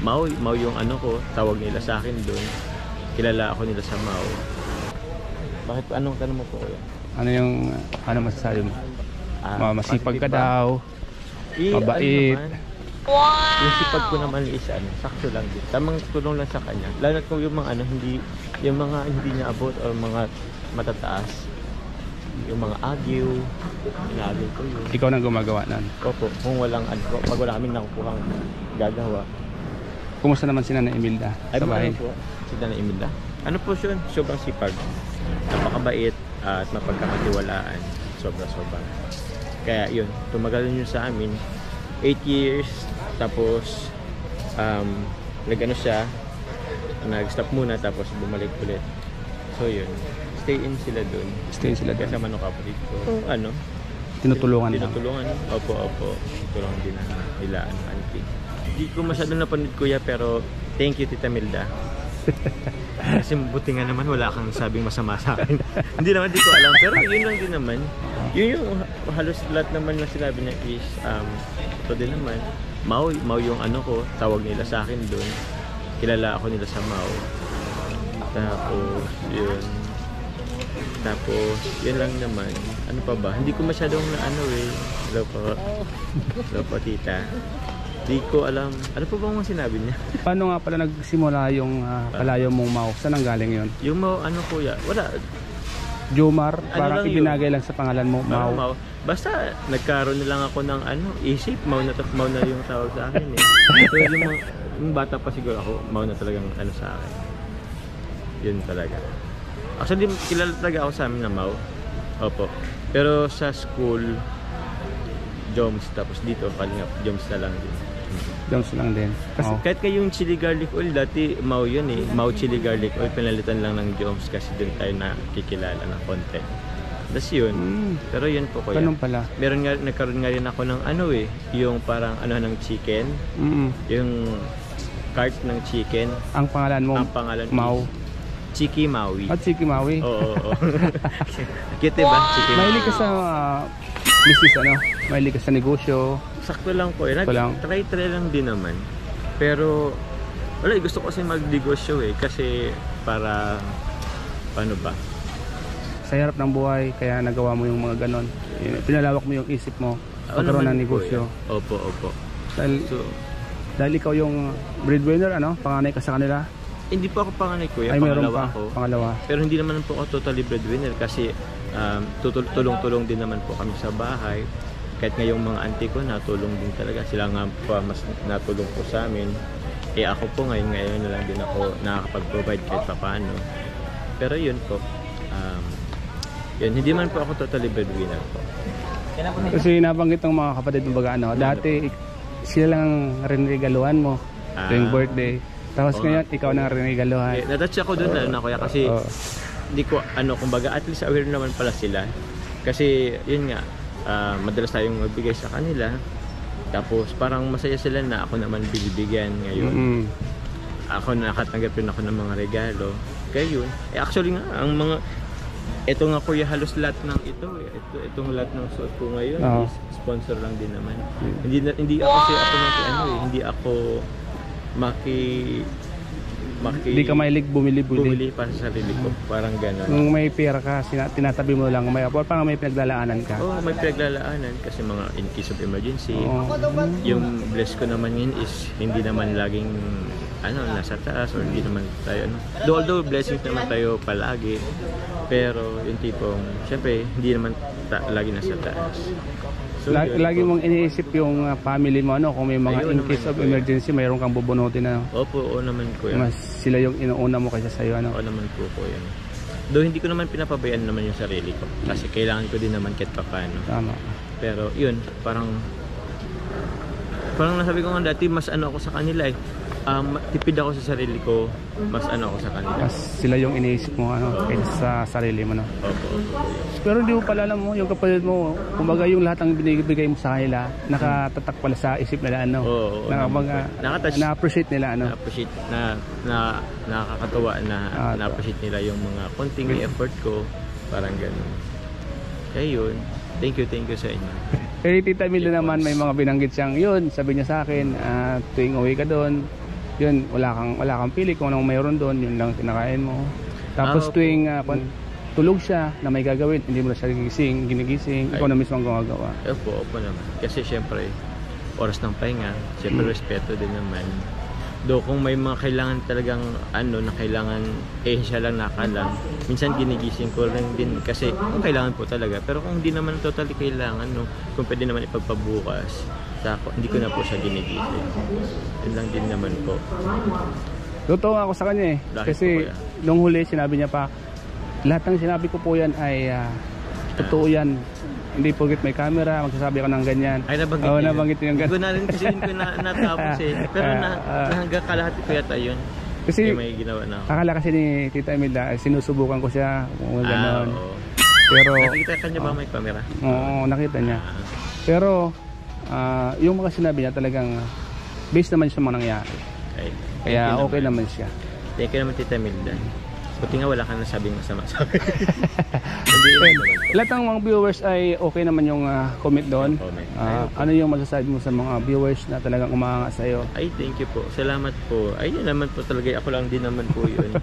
Mau yung ano ko, tawag nila sa akin doon. Kilala ako nila sa Mau. Bakit anong tanong mo po kuya? Ano yung masasabi mo? Masipag ka daw, mabait. Wow! Yung sipag ko naman is sakto lang din. Tamang tulong lang sa kanya. Lalo na kung yung mga yung mga hindi niya abot o mga matataas. Yung mga agyo, inaagyo ko yun. Ikaw nang gumagawa nun? Opo, kung walang pag wala kaming nakukuhang gagawa. Kumusta naman si Nanay Imelda sa bahay? Po, si Nanay Imelda. Ano po siya? Sobrang sipag. Napakabait at mapagkakatiwalaan. Sobra-sobra. Kaya yun, tumagal yun sa amin. 8 years. Tapos, nag-ano siya, nag-stop muna tapos bumalik ulit. So yun, stay in sila dun. Stay in sila dun. Kasama ng kapatid ko. Tinutulungan lang. Tinutulungan. Opo. Tulungan din nila auntie. Hindi ko masyadong napanood kuya pero thank you Tita Milda. Kasi buti nga naman wala kang sabing masama sa akin. Hindi naman, di ko alam. Pero yun lang din naman. Yun yung halos lahat naman na sinabi niya is ito din naman. Mau yung ano ko, tawag nila sa akin doon. Kilala ako nila sa Mau. Tapos yun lang naman. Ano pa ba? Hindi ko masyadong Hello po tita. Di ko alam. Ano pa bang sinabi niya? Paano nga pala nagsimula yung palayo mong Mau? Saan ang galing yun? Yung Mau, kuya? Wala. Jomar? Parang ibinagay lang sa pangalan mo, Mau. Basta nagkaroon na lang ako ng isip. Mau na yung tawag sa akin eh. So yung bata pa siguro ako, Mau na talagang sa akin. Yun talaga. Actually, kilala talaga ako sa amin na Mau. Opo. Pero sa school, Joms. Tapos dito, Kalingap, Joms na lang din. Joms lang din. Kasi kahit kayong chili garlic oil, dati Mau yun eh. Mau chili garlic oil, pinalitan lang ng Joms kasi dun tayo nakikilala ng konti. Tapos yun. Pero yun po kuya. Ganun pala. Nagkaroon nga rin ako ng yung parang ng chicken. Yung cart ng chicken. Ang pangalan mo? Ang pangalan Mau. Chiki Maui. Chiki Maui? Oo. Cute diba? Chiki Maui. Mahilig ka sa business Mahilig ka sa negosyo? Sakto lang po. Try lang din naman. Pero wala, gusto ko kasi magnegosyo kasi para paano ba? Sa harap ng buhay, kaya nagawa mo yung mga ganon. Pinalawak mo yung isip mo pagkaroon ng negosyo. Opo. Dahil ikaw yung breadwinner, panganay ka sa kanila? Hindi po ako panganay kuya, pangalawa. Pero hindi naman po ako totally breadwinner kasi tulong-tulong din naman po kami sa bahay. Kahit ngayong mga auntie ko natulong din talaga. Sila nga po mas natulong po sa amin. Ako po ngayon na lang din ako nakakapag-provide kahit paano. Pero yun po. Hindi man po ako totally breadwinner po. Kasi nabanggit ng mga kapatid mo dati sila lang rinigaluhan mo tuwing birthday. Tapos ngayon, ikaw na rinigaluhan. Natouch ako dun kuya kasi hindi ko, kumbaga at least aware naman pala sila. Kasi yun nga, madalas tayong magbigay sa kanila. Tapos parang masaya sila na ako naman binibigyan ngayon. Ako nakatanggap rin ako ng mga regalo. Kaya yun. Actually nga, ito nga kuya, halos lahat ng itong lahat ng suot ko ngayon is sponsor lang din naman. Hindi ako kasi hindi ako hindi ka mahilig bumili para sa sarili ko, parang gano'n. Kung may pera ka, tinatabi mo lang, parang may pinaglalaanan ka. May pinaglalaanan kasi mga in case of emergency. Yung bless ko naman yun is hindi naman laging nasa taas or hindi naman tayo although blessings naman tayo palagi, pero yung tipong syempre hindi naman lagi nasa taas. So, lagi mong iniisip yung family mo kung may mga in case of emergency mayroon kang bubunutin Opo, naman kuya. Mas sila yung inuuna mo kaysa sa'yo Oo naman po kuya. Though hindi ko naman pinapabayaan naman yung sarili ko kasi kailangan ko din naman kahit paano. Tama. Pero yun, parang nasabi ko nga dati mas ako sa kanila tipid ako sa sarili ko, mas ako sa kanila. Mas sila yung iniisip mo kaysa sa sarili mo Opo. Pero hindi mo pala alam yung kapatid mo, kumbaga yung lahat ng binibigay mo sa kanila, nakatatak pala sa isip nila na-appreciate nila Na-appreciate nakakatuwa na-appreciate nila yung mga konting effort ko, parang gano'n. Kaya yun, thank you sa inyo. Tita Milda naman may mga binanggit siyang yun, sabi niya sa akin, tuwing uwi ka doon, yun, wala kang pili kung anong mayroon doon, yun lang kinakain mo. Tapos opo. tuwing tulog siya na may gagawin, hindi mo na siya ginigising, ikaw na mismo ang gumagawa. Opo naman. Kasi syempre, oras ng pahinga, syempre respeto din naman. Do kung may mga kailangan talagang na kailangan siya lang nakalang, minsan ginigising ko rin din kasi kung kailangan po talaga. Pero kung hindi naman totally kailangan, kung pwede naman ipagpabukas, hindi ko na po siya ginigising. Yun lang din naman po. Totoo ako sa kanya kasi nung huli sinabi niya pa, lahat ng sinabi ko po yan ay totoo yan. Hindi porket may camera, magsasabi ka ng ganyan. Ay, nabanggit nabanggit yung ganyan. Hindi ko na rin kasi yun ko natapos Pero hanggang kalahati ko yata yun. Kasi may ginawa na ako. Akala kasi ni Tita Imelda, sinusubukan ko siya kung gano'n. Pero nakita ka niya ba may camera? Oo, nakita niya. Pero yung mga sinabi niya talagang based naman sa mga nangyari. Kaya okay naman siya. Thank you naman Tita Imelda. Buti nga wala ka na sabing masama sa akin. Lahat ng mga viewers ay okay naman yung comment doon. Ano yung masasabi mo sa mga viewers na talagang umahanga sa iyo? Ay, thank you po. Salamat po. Ay, yun naman po talaga. Ako lang din naman po yun.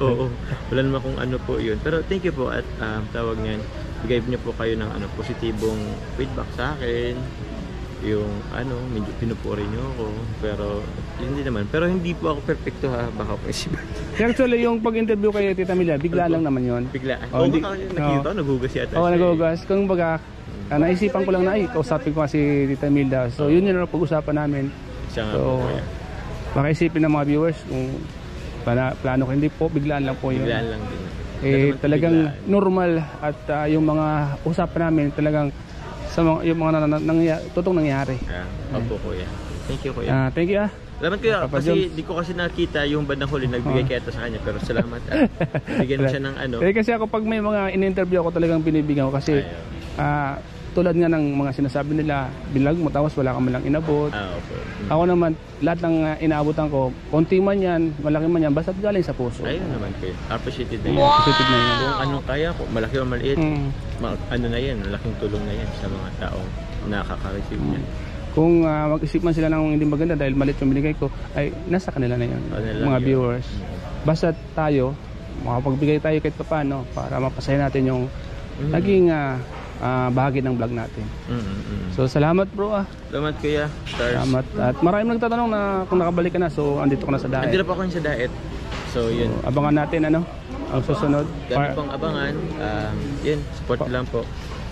Oo. Wala naman kung ano po yun. Pero thank you po at tawag niyan. Bigay niyo po kayo ng positibong feedback sa akin. Yung medyo pinupuri niyo ako. Pero hindi naman. Pero hindi po ako perfecto baka po isipan. Actually, yung pag-interview kay Tita Imelda, bigla lang naman yun. Biglaan. Nakita, naghugas yata. Oo, naghugas. Kung baga, naisipan ko lang na, kausapin ko si Tita Imelda. So, yun yung pag-usapan namin. So, baka isipin ng mga viewers kung plano ko. Hindi po, biglaan lang po yun. Biglaan lang din. Talagang normal at yung mga usapan namin talagang sa yung mga totoong nangyari. Opo kuya. Thank you kuya. Thank you Salamat kuya. Kasi di ko kasi nakita yung bandang huli nagbigay kaya sa kanya. Pero salamat bigyan mo siya ng Kasi ako pag may mga in-interview ako talagang binibigyan ko kasi tulad nga ng mga sinasabi nila, bilag mo tapos wala ka man lang inabot. Opo. Ako naman, lahat ng inaabotan ko, konti man yan, malaki man yan, basta galing sa puso. Ayun naman kuya. Appreciated na yan. Appreciated na yan. Kung anong kaya ko, malaki o maliit, na yan, malaking tulong na yan sa mga taong nakaka-receive niyan. Kung mag-isip man sila ng hindi maganda dahil malit yung binigay ko, ay nasa kanila na yun, mga viewers. Basta tayo, makapagbigay tayo kahit paano para mapasaya natin yung naging bahagi ng vlog natin. So salamat bro Salamat kuya. Stars. Salamat. At maraming nagtatanong na kung nakabalik ka na, so andito ka na sa Daet. Andito pa ako sa Daet. So yun. Abangan natin ang susunod. Ganun pong abangan. Yun, support lang po.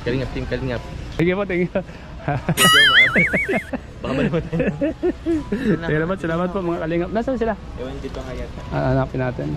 Kalingap team Kalingap. Sige po, thank you. Baka malimutan. Salamat po mga Kalingap. Nasaan sila? Ewan dito kaya. Hanapin natin.